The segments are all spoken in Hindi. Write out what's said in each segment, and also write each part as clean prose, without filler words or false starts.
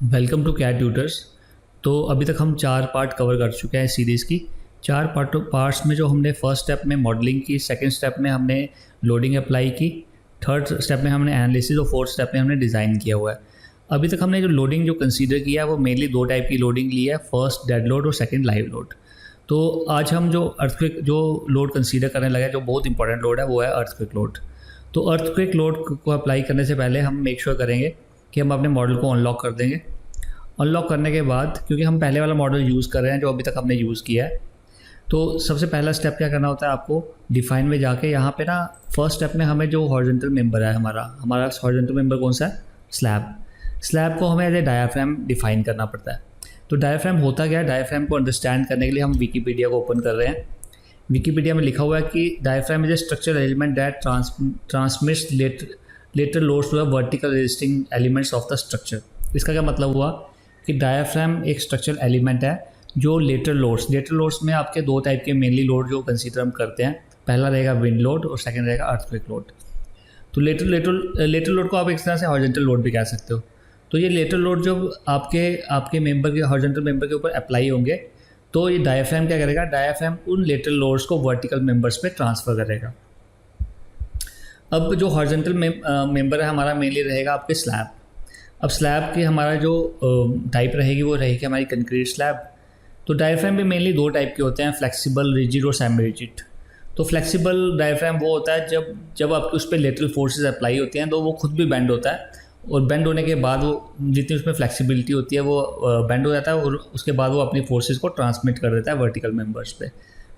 Welcome to cat tutors. तो अभी तक हम 4 पार्ट कवर कर चुके हैं सीरीज़ की। 4 पार्ट्स में जो हमने फर्स्ट स्टेप में मॉडलिंग की, सेकंड स्टेप में हमने लोडिंग अप्लाई की, थर्ड स्टेप में हमने एनालिसिस और फोर्थ स्टेप में हमने डिज़ाइन किया हुआ है। अभी तक हमने जो लोडिंग जो कंसीडर किया है वो मेनली 2 टाइप की लोडिंग ली है, फर्स्ट डेड लोड और सेकेंड लाइव लोड। तो आज हम जो अर्थक्वेक जो लोड कंसीडर करने लगे, जो बहुत इंपॉर्टेंट लोड है, वो है अर्थक्वेक लोड। तो अर्थक्वेक लोड को अप्लाई करने से पहले हम मेक श्योर करेंगे कि हम अपने मॉडल को अनलॉक कर देंगे। अनलॉक करने के बाद, क्योंकि हम पहले वाला मॉडल यूज़ कर रहे हैं जो अभी तक हमने यूज़ किया है, तो सबसे पहला स्टेप क्या करना होता है आपको, डिफाइन में जाके यहाँ पे ना फर्स्ट स्टेप में हमें जो हॉरिजॉन्टल मेंबर है हमारा हॉरिजॉन्टल मेंबर कौन सा है, स्लैब को हमें एज ए डायाफ्राम डिफाइन करना पड़ता है। तो डायाफ्राम होता क्या है, डायाफ्राम को अंडरस्टैंड करने के लिए हम विकीपीडिया को ओपन कर रहे हैं। विकीपीडिया में लिखा हुआ है कि diaphragm is a structural element that transmits lateral loads to the vertical resisting elements of the structure. इसका क्या मतलब हुआ कि डायाफ्राम एक स्ट्रक्चरल एलिमेंट है जो लेटरल लोड्स में आपके 2 टाइप के मेनली लोड जो कंसीडर हम करते हैं। पहला रहेगा विंड लोड और सेकंड रहेगा अर्थक्वेक लोड। तो लेटरल लोड को आप एक तरह से हॉरिजॉन्टल लोड भी कह सकते हो। तो ये लेटरल लोड जब आपके मेंबर के हॉरिजॉन्टल मेंबर के ऊपर अप्लाई होंगे तो ये डायाफ्राम क्या करेगा, डायाफ्राम उन लेटरल लोड्स को वर्टिकल मेंबर्स पे ट्रांसफ़र करेगा। अब जो हॉरिजॉन्टल मेंबर है हमारा मेनली रहेगा आपके स्लैब। अब स्लैब की हमारा जो टाइप रहेगी वो रहेगी हमारी कंक्रीट स्लैब। तो डायाफ्राम भी मेनली 2 टाइप के होते हैं, फ्लेक्सिबल रिजिड और सेमी रिजिड। तो फ्लेक्सिबल डायाफ्राम वो होता है जब आपके उस पर लेटरल फोर्सेस अप्लाई होती हैं तो वो खुद भी बेंड होता है, और बेंड होने के बाद वो जितनी उसमें फ्लेक्सिबिलिटी होती है वो बेंड हो जाता है, और उसके बाद वो अपनी फोर्सेस को ट्रांसमिट कर देता है वर्टिकल मेंबर्स पे।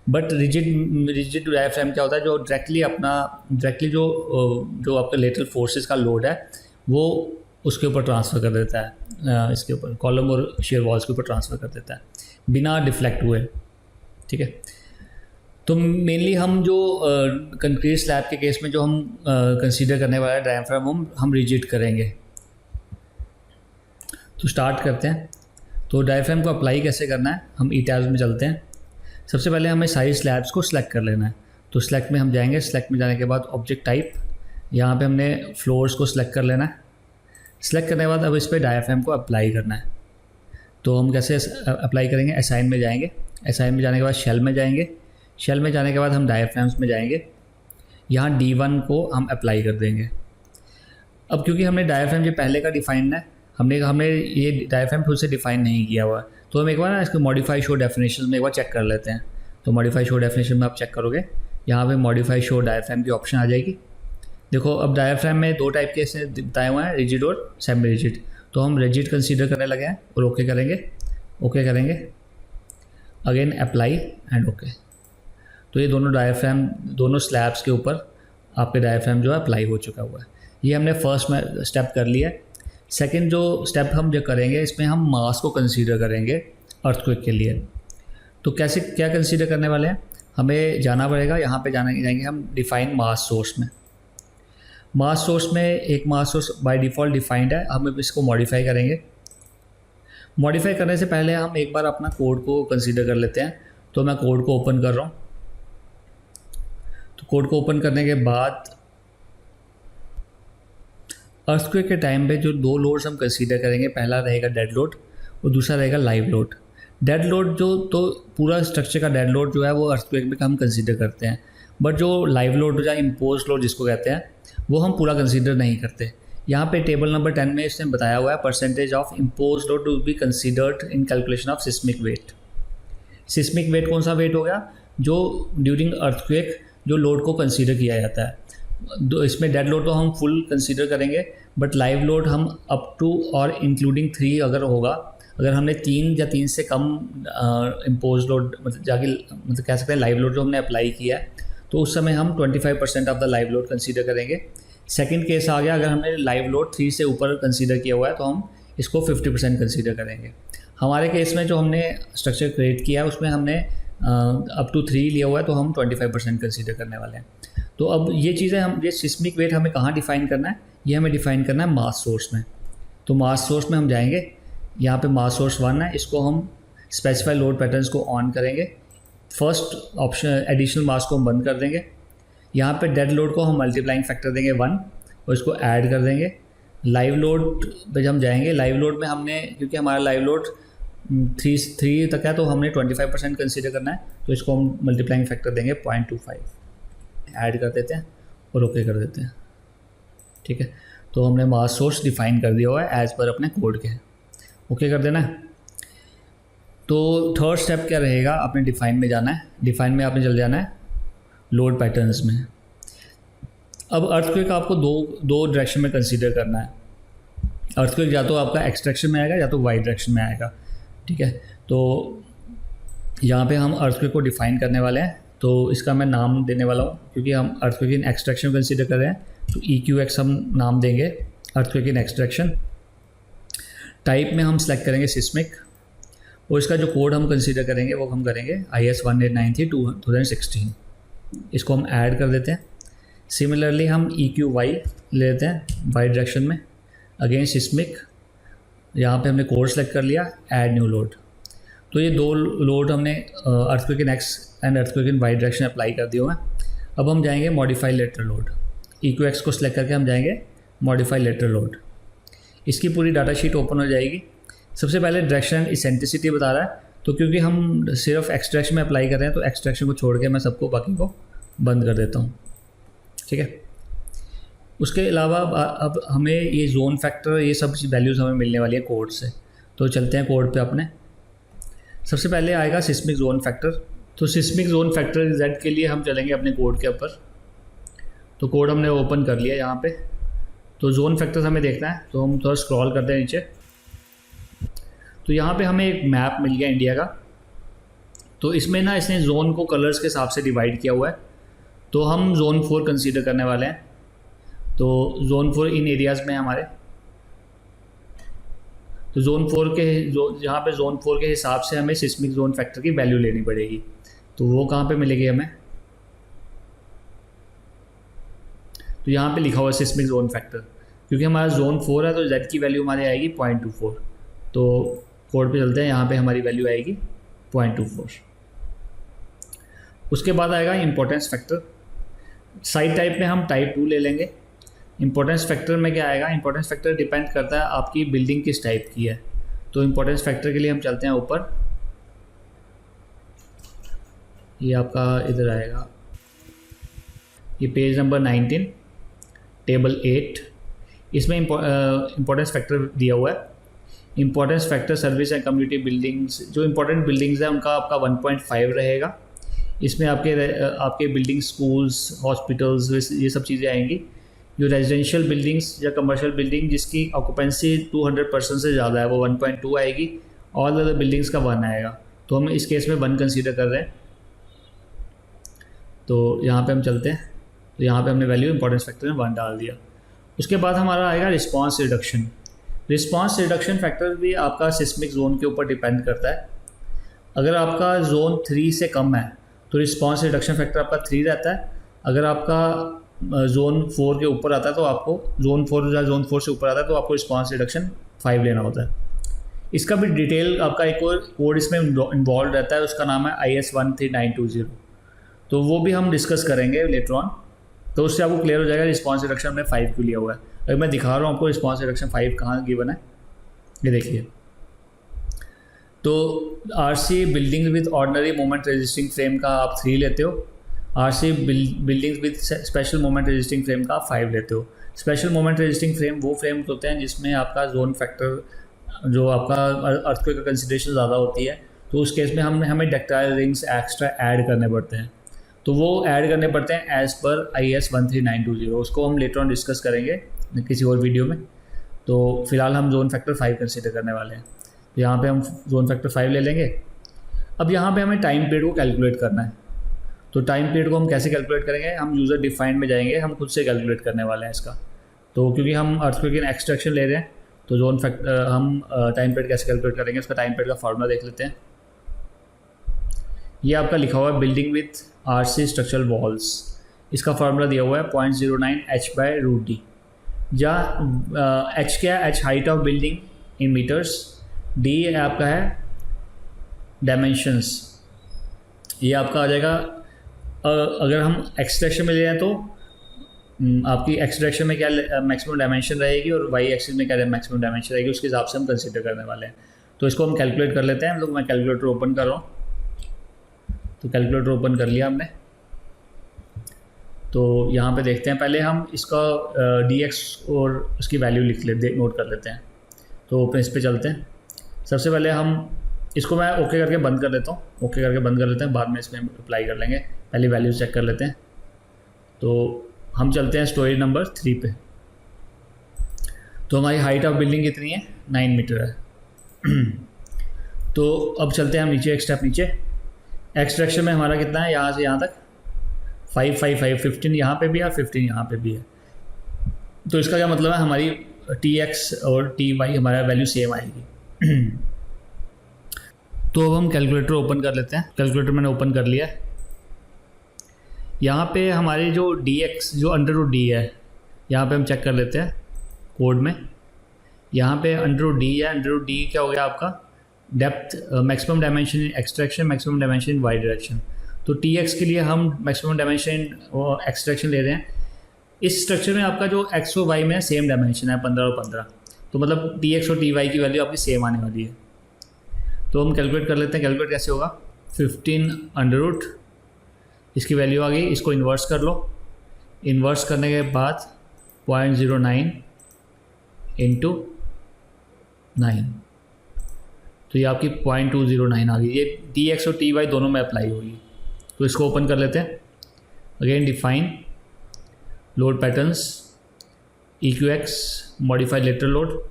बट रिजिड डायाफ्राम क्या होता है, जो डायरेक्टली जो आपका लेटरल फोर्सेस का लोड है वो उसके ऊपर ट्रांसफ़र कर देता है, इसके ऊपर कॉलम और शेयर वॉल्स के ऊपर ट्रांसफ़र कर देता है बिना डिफ्लेक्ट हुए। ठीक है। तो मेनली हम जो कंक्रीट स्लैब के केस में जो हम कंसीडर करने वाला डायाफ्राम हम रिजिड करेंगे। तो स्टार्ट करते हैं। तो डायाफ्राम को अप्लाई कैसे करना है, हम ई टैब्स में चलते हैं। सबसे पहले हमें सारी स्लैब्स को सिलेक्ट कर लेना है। तो सिलेक्ट में हम जाएंगे, सिलेक्ट में जाने के बाद ऑब्जेक्ट टाइप, यहाँ पे हमने फ्लोर्स को सिलेक्ट कर लेना है। सिलेक्ट करने के बाद अब इस पर डायाफ्राम को अप्लाई करना है। तो हम कैसे अप्लाई करेंगे, असाइन में जाएंगे, असाइन में जाने के बाद शेल में जाएंगे, शेल में जाने के बाद हम डायाफ्राम्स में जाएंगे, यहाँ D1 को हम अप्लाई कर देंगे। अब क्योंकि हमने डायाफ्राम जो पहले का डिफाइन है, हमने ये डायाफ्राम खुद से डिफाइन नहीं किया हुआ, तो हम एक बार ना इसको मॉडिफाई शो डेफिनेशन में एक बार चेक कर लेते हैं। तो मॉडिफाई शो डेफिनेशन में आप चेक करोगे, यहाँ पे मॉडिफाई शो डायाफ्राम की ऑप्शन आ जाएगी। देखो अब डायाफ्राम में 2 टाइप के ऐसे बताए हुए हैं, रिजिड और सेमी रिजिड। तो हम रिजिड कंसीडर करने लगे हैं और ओके करेंगे, अगेन अप्लाई एंड ओके। तो ये दोनों स्लैब्स के ऊपर आपके डायाफ्राम जो है अप्लाई हो चुका हुआ है। ये हमने फर्स्ट में स्टेप कर लिया है। सेकंड जो स्टेप हम जो करेंगे, इसमें हम मास को कंसीडर करेंगे अर्थक्वेक के लिए। तो कैसे क्या कंसीडर करने वाले हैं, हमें जाना पड़ेगा, यहाँ पे जाएंगे हम डिफाइन मास सोर्स में। मास सोर्स में एक मास सोर्स बाय डिफ़ॉल्ट डिफाइंड है, हम इसको मॉडिफाई करेंगे। मॉडिफाई करने से पहले हम एक बार अपना कोड को कंसीडर कर लेते हैं। तो मैं कोड को ओपन कर रहा हूँ। तो कोड को ओपन करने के बाद अर्थक्वेक के टाइम पे जो 2 लोड्स हम कंसीडर करेंगे, पहला रहेगा डेड लोड और दूसरा रहेगा लाइव लोड। डेड लोड तो पूरा स्ट्रक्चर का डेड लोड जो है वो अर्थक्वेक में हम कंसीडर करते हैं, बट जो लाइव लोड या इम्पोज लोड जिसको कहते हैं वो हम पूरा कंसीडर नहीं करते। यहाँ पे टेबल नंबर 10 में इसने बताया हुआ है percentage of impose load to be considered in calculation of seismic weight. Seismic weight कौन सा वेट हो गया, जो ड्यूरिंग अर्थक्वेक जो लोड को कंसीडर किया जाता है। इसमें डेड लोड तो हम फुल कंसीडर करेंगे, बट लाइव लोड हम अप टू और इंक्लूडिंग 3 अगर होगा, अगर हमने 3 या 3 से कम इम्पोज लोड मतलब कह सकते हैं लाइव लोड जो हमने अप्लाई किया है, तो उस समय हम 25% of the live load consider करेंगे। सेकंड केस आ गया, अगर हमने लाइव लोड 3 से ऊपर कंसीडर किया हुआ है तो हम इसको 50% कंसीडर करेंगे। हमारे केस में जो हमने स्ट्रक्चर क्रिएट किया है उसमें हमने अप टू 3 लिया हुआ है, तो हम 25% कंसीडर करने वाले हैं। तो अब ये चीज़ें ये सिस्मिक वेट हमें कहाँ डिफाइन करना है, ये हमें डिफाइन करना है मास सोर्स में। तो मास सोर्स में हम जाएंगे, यहाँ पे मास सोर्स 1 है, इसको हम स्पेसिफाई लोड पैटर्न्स को ऑन करेंगे। फर्स्ट ऑप्शन एडिशनल मास को हम बंद कर देंगे। यहाँ पे डेड लोड को हम मल्टीप्लाइंग फैक्टर देंगे 1 और इसको ऐड कर देंगे। लाइव लोड पे जब हम जाएंगे, लाइव लोड में हमने, क्योंकि हमारा लाइव लोड 3 तक है तो हमने 25% कंसीडर करना है, तो इसको हम मल्टीप्लाइंग फैक्टर देंगे 0.25, ऐड कर देते हैं और ओके कर देते हैं। ठीक है, तो हमने मास सोर्स डिफाइन कर दिया हुआ है एज पर अपने कोड के, ओके कर देना है। तो थर्ड स्टेप क्या रहेगा, आपने डिफाइन में जाना है, डिफाइन में आपने चल जाना है लोड पैटर्न्स में। अब अर्थक्वेक आपको दो डायरेक्शन में कंसीडर करना है। अर्थक्वेक या तो आपका एक्सट्रैक्शन में आएगा या तो वाई डायरेक्शन में आएगा। ठीक है, तो यहाँ पे हम अर्थक्वेक को डिफाइन करने वाले हैं, तो इसका मैं नाम देने वाला हूँ, क्योंकि हम अर्थक्वेक इन एक्सट्रैक्शन कंसीडर कर रहे हैं, तो EQX हम नाम देंगे अर्थक्वेक इन एक्सट्रैक्शन। टाइप में हम सेलेक्ट करेंगे सिस्मिक, और इसका जो कोड हम कंसीडर करेंगे वो हम करेंगे IS 1893/2016। इसको हम ऐड कर देते हैं। सिमिलरली हम EQY ले लेते हैं वाई डायरेक्शन में, अगेन सिस्मिक, यहाँ पे हमने कोड सेलेक्ट कर लिया, ऐड न्यू लोड। तो ये दो लोड हमने earthquake in x and earthquake in y direction apply कर दिया हुआ है। अब हम जाएंगे मॉडिफाई लेटरल लोड, EQX को सिलेक्ट करके हम जाएंगे मॉडिफाई लेटरल लोड। इसकी पूरी डाटा शीट ओपन हो जाएगी। सबसे पहले डायरेक्शन एंड इसेंट्रिसिटी बता रहा है, तो क्योंकि हम सिर्फ एक्सट्रैक्शन में अप्लाई कर रहे हैं तो एक्सट्रैक्शन को छोड़ के मैं सबको बाकी को बंद कर देता हूँ। ठीक है, उसके अलावा अब हमें ये जोन फैक्टर, ये सब वैल्यूज़ हमें मिलने वाली है कोड से। तो चलते हैं कोड पे अपने। सबसे पहले आएगा सिस्मिक जोन फैक्टर। तो सिस्मिक जोन फैक्टर Z के लिए हम चलेंगे अपने कोड के ऊपर। तो कोड हमने ओपन कर लिया यहाँ पे। तो जोन फैक्टर हमें देखना है, तो हम थोड़ा स्क्रॉल करते हैं नीचे। तो यहाँ पे हमें एक मैप मिल गया इंडिया का। तो इसमें ना इसने जोन को कलर्स के हिसाब से डिवाइड किया हुआ है। तो हम जोन 4 कंसीडर करने वाले हैं। तो जोन 4 इन एरियाज़ में हमारे, तो जोन 4 के यहाँ पे जोन 4 के हिसाब से हमें सिस्मिक जोन फैक्टर की वैल्यू लेनी पड़ेगी। तो वो कहाँ पे मिलेगी हमें, तो यहाँ पे लिखा हुआ है सिस्मिक जोन फैक्टर। क्योंकि हमारा जोन 4 है तो Z की वैल्यू हमारी आएगी 0.24। तो कोड पे चलते हैं, यहाँ पे हमारी वैल्यू आएगी 0.24। उसके बाद आएगा इंपॉर्टेंस फैक्टर। साइट टाइप में हम टाइप 2 ले लेंगे। इंपॉर्टेंस फैक्टर में क्या आएगा, इंपॉर्टेंस फैक्टर डिपेंड करता है आपकी बिल्डिंग किस टाइप की है। तो इंपॉर्टेंस फैक्टर के लिए हम चलते हैं ऊपर, ये आपका इधर आएगा, ये पेज नंबर 19 टेबल 8, इसमें इंपॉर्टेंस फैक्टर दिया हुआ है। Importance factor service and community buildings, जो इंपॉर्टेंट बिल्डिंग्स हैं उनका आपका 1.5 रहेगा। इसमें आपके बिल्डिंग, स्कूल्स, हॉस्पिटल्स, ये सब चीज़ें आएंगी। जो रेजिडेंशियल बिल्डिंग्स या कमर्शियल बिल्डिंग जिसकी ऑक्यूपेंसी 200% से ज़्यादा है वो 1.2 आएगी। ऑल अदर बिल्डिंग्स का 1 आएगा। तो हम इस केस में 1 कंसीडर कर रहे हैं। तो यहाँ पे हम चलते हैं, तो यहाँ पे हमने वैल्यू इंपॉर्टेंस फैक्टर में 1 डाल दिया। उसके बाद हमारा आएगा response reduction. Response reduction factor भी आपका सिस्मिक जोन के ऊपर डिपेंड करता है। अगर आपका जोन 3 से कम है तो रिस्पांस रिडक्शन फैक्टर आपका 3 रहता है। अगर आपका जोन 4 के ऊपर आता है तो आपको जोन 4 या जोन 4 से ऊपर आता है तो आपको रिस्पांस रिडक्शन 5 लेना होता है। इसका भी डिटेल आपका एक और कोड इसमें इन्वॉल्व रहता है, उसका नाम है IS 13920। तो वो भी हम डिस्कस करेंगे लेटर ऑन। तो उससे आपको क्लियर हो जाएगा रिस्पांस रिडक्शन हमने 5 क्यों लिया हुआ है। अगर मैं दिखा रहा हूँ आपको रिस्पांस रिडक्शन 5 कहाँ गिवन है, ये देखिए। तो RC building with ordinary moment resisting frame का आप 3 लेते हो। RC buildings with special moment resisting frame का 5 लेते हो। स्पेशल मोमेंट रेजिस्टिंग फ्रेम वो फ्रेम होते हैं जिसमें आपका जोन फैक्टर, जो आपका अर्थक्वेक का कंसिडरेशन ज़्यादा होती है, तो उस केस में हमें डक्टाइल रिंग्स एक्स्ट्रा ऐड करने पड़ते हैं। तो वो ऐड करने पड़ते हैं एज़ पर IS 13920। उसको हम लेटर ऑन डिस्कस करेंगे किसी और वीडियो में। तो फिलहाल हम जोन फैक्टर 5 कंसीडर करने वाले हैं। तो यहाँ पे हम जोन फैक्टर 5 ले लेंगे। अब यहाँ पे हमें टाइम पीरियड को कैलकुलेट करना है। तो टाइम पीरियड को हम कैसे कैलकुलेट करेंगे, हम यूज़र डिफाइंड में जाएंगे, हम खुद से कैलकुलेट करने वाले हैं इसका। तो क्योंकि हम अर्थक्वेक इन एक्सट्रैक्शन ले रहे हैं तो जोन फैक्टर हम टाइम पीरियड कैसे कैलकुलेट करेंगे, उसका टाइम पीरियड का फार्मूला देख लेते हैं। ये आपका लिखा हुआ है building with RC structural walls. इसका फार्मूला दिया हुआ है 0.09 H/√D। या H क्या है, H height of building in metres, D आपका है डायमेंशंस। ये आपका आ जाएगा, अगर हम एक्सट्रैक्शन में ले रहे हैं तो आपकी एक्स डायरेक्शन में क्या मैक्सिमम डायमेंशन रहेगी और वाई एक्सिस में क्या मैक्सिमम डायमेंशन रहेगी, उसके हिसाब से हम कंसिडर करने वाले हैं। तो इसको हम कैलकुलेट कर लेते हैं। हम लोग, मैं कैलकुलेटर ओपन कर रहा हूँ। तो कैलकुलेटर ओपन कर लिया हमने। तो यहाँ पे देखते हैं, पहले हम इसका dx और उसकी वैल्यू लिख लेते, नोट कर लेते हैं। तो ओपन इस पे चलते हैं। सबसे पहले हम इसको, मैं ओके करके बंद कर देता हूँ। ओके करके बंद कर लेते हैं, बाद में इसमें अप्लाई कर लेंगे। पहले वैल्यू चेक कर लेते हैं। तो हम चलते हैं स्टोरी नंबर 3 पे। तो हमारी हाइट ऑफ बिल्डिंग कितनी है, 9 मीटर है। तो अब चलते हैं हम नीचे, एक स्टेप नीचे। एक्स डायरेक्शन में हमारा कितना है, यहाँ से यहाँ तक 5 5 5 15 यहाँ पे भी है और 15 यहाँ पे भी है। तो इसका क्या मतलब है, हमारी tx और ty हमारा वैल्यू सेम आएगी। तो अब हम कैलकुलेटर ओपन कर लेते हैं। कैलकुलेटर मैंने ओपन कर लिया है। यहाँ पे हमारे जो dx जो √d है, यहाँ पे हम चेक कर लेते हैं कोड में। यहाँ पे √d है। √d क्या हो गया आपका, depth, maximum dimension in x direction, maximum dimension in y direction. तो tx के लिए हम मैक्सिमम डायमेंशन एक्स डायरेक्शन ले रहे हैं। इस स्ट्रक्चर में आपका जो x और y में सेम डायमेंशन है, 15 और 15। तो मतलब tx और ty की वैल्यू आपकी सेम आने वाली है। तो हम कैलकुलेट कर लेते हैं। कैलकुलेट कैसे होगा, 15 √ इसकी वैल्यू आ गई। इसको इन्वर्स कर लो। इन्वर्स करने के बाद 0.09 × 9, तो ये आपकी 0.209 आ गई। ये dx और ty दोनों में अप्लाई होगी। तो इसको ओपन कर लेते हैं। Again define load patterns, EQX modified lateral load.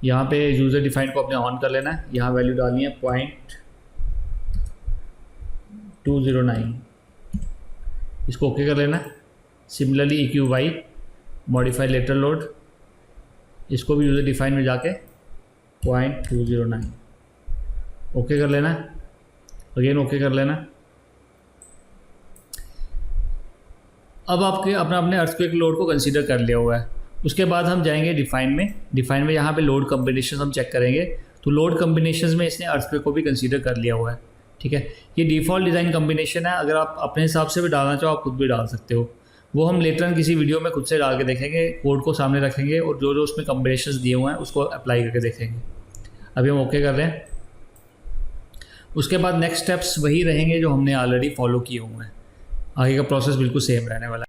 यहाँ पे यूज़र डिफाइन को अपने ऑन कर लेना है। यहाँ वैल्यू डालनी है 0.209। इसको ओके कर लेना है। Similarly EQY modified lateral load, इसको भी यूज़र डिफाइन में जाके 0.209 ओके कर लेना है। अगेन ओके कर लेना। अब आपके अपने अर्थक्वेक लोड को कंसीडर कर लिया हुआ है। उसके बाद हम जाएंगे डिफाइन में। डिफाइन में यहाँ पे लोड कम्बिनेशन हम चेक करेंगे। तो लोड कम्बिनेशन में इसने अर्थक्वेक को भी कंसीडर कर लिया हुआ है। ठीक है, ये डिफ़ॉल्ट डिज़ाइन कम्बिनेशन है। अगर आप अपने हिसाब से भी डालना चाहो, आप खुद भी डाल सकते हो। वो हम लेटर किसी वीडियो में खुद से डाल के देखेंगे, कोड को सामने रखेंगे और जो जो उसमें कम्बिनेशन दिए हुए हैं उसको अप्लाई करके देखेंगे। अभी हम ओके कर रहे हैं। उसके बाद नेक्स्ट स्टेप्स वही रहेंगे जो हमने ऑलरेडी फॉलो किए हुए हैं। आगे का प्रोसेस बिल्कुल सेम रहने वाला है।